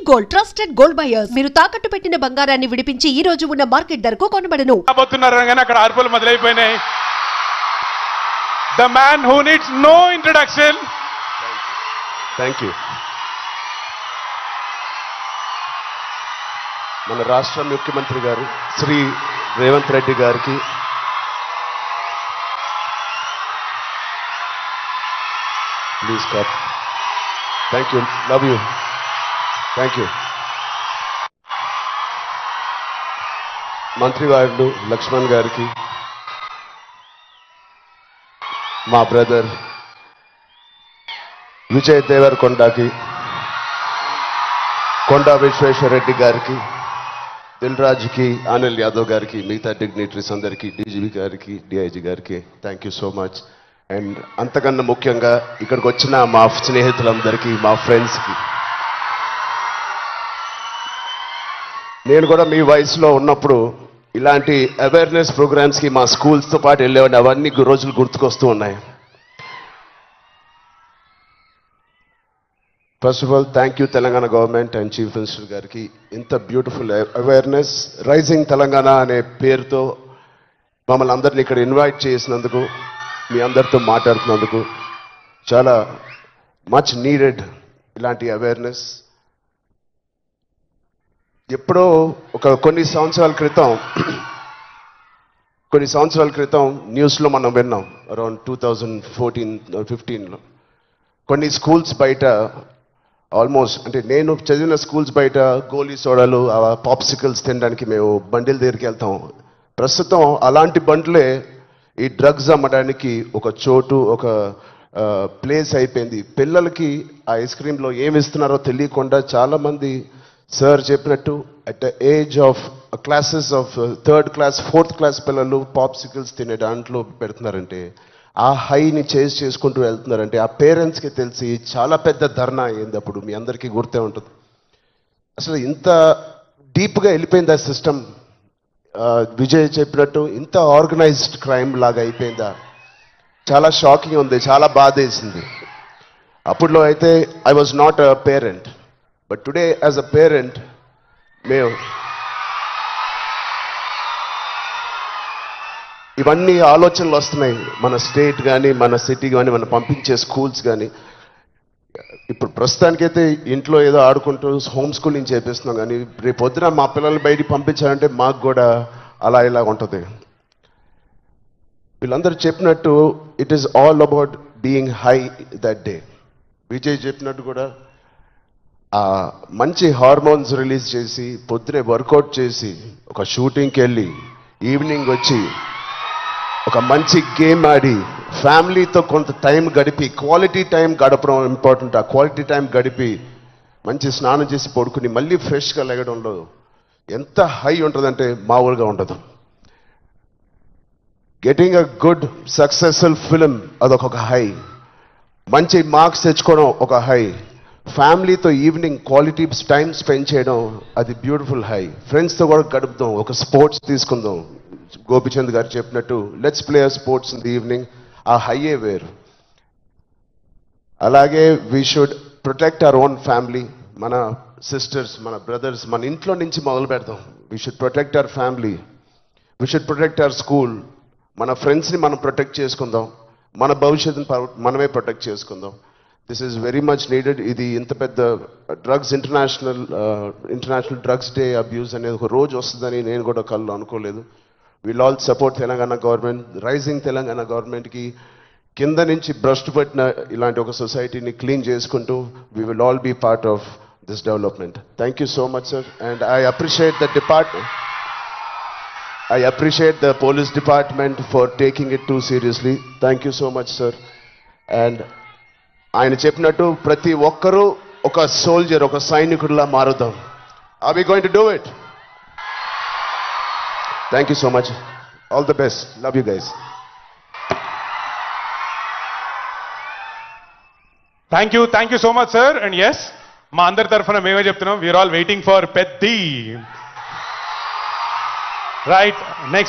Gold trusted gold buyers. మీరు తాకట్టు పెట్టిన బంగారాన్ని విడిపించి ఈ రోజు ఉన్న మార్కెట్ ధరకు కొనబడను. అక్కడ ఆర్పులు మొదలైపోయినాయి. The man who needs no introduction. Thank you. మన రాష్ట్ర ముఖ్యమంత్రి గారు శ్రీ రేవంత్ రెడ్డి గారికి please clap. Thank you, love you, thank you. మంత్రివారులు లక్ష్మణ్ గారికి, మా బ్రదర్ విజయ్ దేవరకొండకి, కొండా విశ్వేశ్వరరెడ్డి గారికి, దిల్ రాజుకి, అనిల్ యాదవ్ గారికి, మిగతా డిగ్నిటరీస్ అందరికీ, డీజీపీ గారికి, డిఐజీ గారికి thank you so much. And అంతకన్నా ముఖ్యంగా ఇక్కడికి వచ్చిన మా స్నేహితులందరికీ, మా ఫ్రెండ్స్కి, నేను కూడా మీ వయసులో ఉన్నప్పుడు ఇలాంటి అవేర్నెస్ ప్రోగ్రామ్స్కి మా స్కూల్స్తో పాటు వెళ్ళేవాడిని. అవన్నీ రోజులు గుర్తుకొస్తూ ఉన్నాయి. First of all thank you Telangana government and chief minister గారికి. ఇంత బ్యూటిఫుల్ అవేర్నెస్ రైజింగ్ తెలంగాణ అనే పేరుతో మమ్మల్ని అందరినీ ఇక్కడ ఇన్వైట్ చేసినందుకు, మీ అందరితో మాట్లాడుతున్నందుకు చాలా మచ్ నీడెడ్ ఇలాంటి అవేర్నెస్. ఎప్పుడో కొన్ని సంవత్సరాల క్రితం న్యూస్లో మనం విన్నాం, అరౌండ్ 2014-15లో కొన్ని స్కూల్స్ బయట ఆల్మోస్ట్, అంటే నేను చదివిన స్కూల్స్ బయట గోలీ సోడాలు, పాప్సికల్స్ తినడానికి మేము బండిల దగ్గరికి వెళ్తాం. ప్రస్తుతం అలాంటి బండ్లే ఈ డ్రగ్స్ అమ్మడానికి ఒక చోటు, ఒక ప్లేస్ అయిపోయింది. పిల్లలకి ఆ ఐస్ క్రీమ్లో ఏమి ఇస్తున్నారో తెలియకుండా చాలామంది సార్ చెప్పినట్టు at the age of classes of 3rd class 4th class పిల్లలు పాప్సికల్స్ తినే దాంట్లో పెడుతున్నారంటే, ఆ హైని చేజ్ చేసుకుంటూ వెళ్తున్నారంటే ఆ పేరెంట్స్కి తెలిసి చాలా పెద్ద ధర్నా అయింది. అప్పుడు మీ అందరికీ గుర్తే ఉంటుంది. అసలు ఇంత డీప్గా వెళ్ళిపోయింది ఆ సిస్టమ్. విజయ్ చెప్పినట్టు ఇంత ఆర్గనైజ్డ్ క్రైమ్ లాగా అయిపోయిందా? చాలా షాకింగ్ ఉంది, చాలా బాధ వేసింది. అప్పుడులో అయితే I was not a parent, but today as a parent మేము ఇవన్నీ ఆలోచనలు వస్తున్నాయి. మన స్టేట్ కానీ, మన సిటీ కానీ, మనం పంపించే స్కూల్స్ కానీ. ఇప్పుడు ప్రస్తుతానికైతే ఇంట్లో ఏదో ఆడుకుంటూ హోమ్ స్కూలింగ్ చేపిస్తున్నాం, కానీ రేపు పొద్దున మా పిల్లల్ని బయటికి పంపించాలంటే మాకు కూడా అలా ఇలా ఉంటుంది. వీళ్ళందరూ చెప్పినట్టు it is all about being high that day. Vijay చెప్పినట్టు కూడా మంచి హార్మోన్స్ రిలీజ్ చేసి, పొద్దునే వర్కౌట్ చేసి, ఒక షూటింగ్కి వెళ్ళి ఈవినింగ్ వచ్చి ఒక మంచి గేమ్ ఆడి, ఫ్యామిలీతో కొంత టైం గడిపి, క్వాలిటీ టైం గడపడం ఇంపార్టెంట్. ఆ క్వాలిటీ టైం గడిపి మంచి స్నానం చేసి పడుకుని మళ్ళీ ఫ్రెష్గా లెగడంలో ఎంత హై ఉంటుందంటే మామూలుగా ఉండదు. Getting a good successful film అదొక హై, మంచి మార్క్స్ తెచ్చుకోవడం ఒక హై, ఫ్యామిలీతో ఈవినింగ్ క్వాలిటీ టైం స్పెండ్ చేయడం అది బ్యూటిఫుల్ హై, ఫ్రెండ్స్తో కూడా గడుపుదాం, ఒక స్పోర్ట్స్ తీసుకుందాం. గోపిచంద్ గారు చెప్పినట్టు let's play sports in the evening, ఆ హైయే వేరు. అలాగే we should protect our own family, మన సిస్టర్స్, మన బ్రదర్స్, మన ఇంట్లో నుంచి మొదలు పెడదాం. We should protect our family, we should protect our school, మన ఫ్రెండ్స్ని మనం ప్రొటెక్ట్ చేసుకుందాం, మన భవిష్యత్తుని మనమే ప్రొటెక్ట్ చేసుకుందాం. This is very much needed. ఇది ఇంత పెద్ద drugs international drugs day abuse అనేది ఒక రోజు వస్తుందని నేను కూడా కళ్ళు అనుకోలేదు. Will all support Telangana government, rising Telangana గవర్నమెంట్కి కింద నుంచి భ్రష్టు పట్టిన ఇలాంటి ఒక సొసైటీని క్లీన్ చేసుకుంటూ we will all be part of this development. Thank you so much sir. And I appreciate the police department for taking it too seriously. Thank you so much sir. And ఆయన చెప్పినట్టు ప్రతి ఒక్కరూ ఒక soldier, ఒక సైనికుడిలా మారుదాం. Are we going to do it? Thank you so much. All the best. Love you guys. Thank you so much sir. And yes, మా అందరి తరఫున మేమే చెప్తున్నాం, we are all waiting for Petti. Right, next